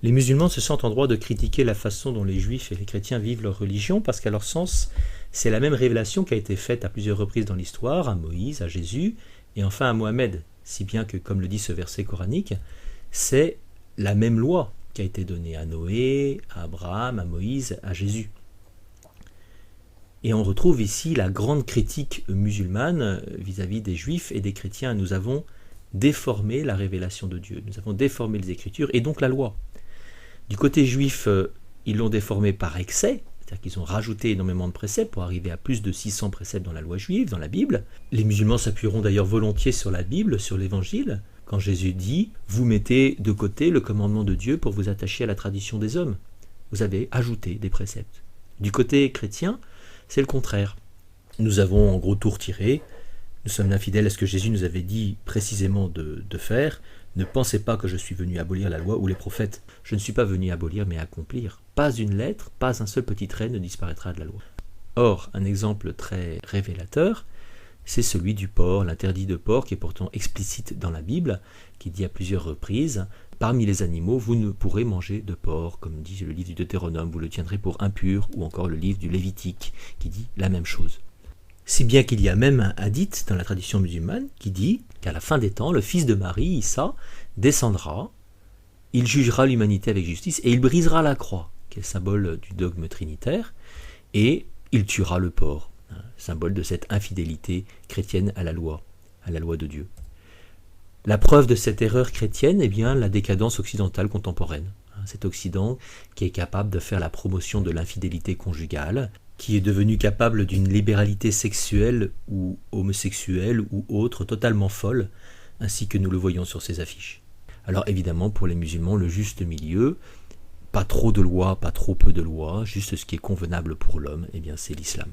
Les musulmans se sentent en droit de critiquer la façon dont les juifs et les chrétiens vivent leur religion parce qu'à leur sens, c'est la même révélation qui a été faite à plusieurs reprises dans l'histoire, à Moïse, à Jésus et enfin à Mohamed, si bien que, comme le dit ce verset coranique, c'est la même loi qui a été donnée à Noé, à Abraham, à Moïse, à Jésus. Et on retrouve ici la grande critique musulmane vis-à-vis des juifs et des chrétiens. Nous avons déformé la révélation de Dieu, nous avons déformé les Écritures et donc la loi. Du côté juif, ils l'ont déformé par excès, c'est-à-dire qu'ils ont rajouté énormément de préceptes pour arriver à plus de 600 préceptes dans la loi juive, dans la Bible. Les musulmans s'appuieront d'ailleurs volontiers sur la Bible, sur l'Évangile, quand Jésus dit « Vous mettez de côté le commandement de Dieu pour vous attacher à la tradition des hommes. Vous avez ajouté des préceptes. » Du côté chrétien, c'est le contraire. Nous avons en gros tout retiré. Nous sommes infidèles à ce que Jésus nous avait dit précisément de faire. Ne pensez pas que je suis venu abolir la loi ou les prophètes. Je ne suis pas venu abolir mais accomplir. Pas une lettre, pas un seul petit trait ne disparaîtra de la loi. Or, un exemple très révélateur, c'est celui du porc, l'interdit de porc qui est pourtant explicite dans la Bible, qui dit à plusieurs reprises « Parmi les animaux, vous ne pourrez manger de porc », comme dit le livre du Deutéronome, vous le tiendrez pour impur, ou encore le livre du Lévitique, qui dit la même chose. Si bien qu'il y a même un hadith dans la tradition musulmane qui dit qu'à la fin des temps, le fils de Marie, Issa, descendra, il jugera l'humanité avec justice et il brisera la croix, qui est le symbole du dogme trinitaire, et il tuera le porc, symbole de cette infidélité chrétienne à la loi de Dieu. La preuve de cette erreur chrétienne, eh bien, la décadence occidentale contemporaine. Cet Occident qui est capable de faire la promotion de l'infidélité conjugale, qui est devenu capable d'une libéralité sexuelle ou homosexuelle ou autre totalement folle, ainsi que nous le voyons sur ces affiches. Alors évidemment, pour les musulmans, le juste milieu, pas trop de lois, pas trop peu de lois, juste ce qui est convenable pour l'homme, eh bien c'est l'islam.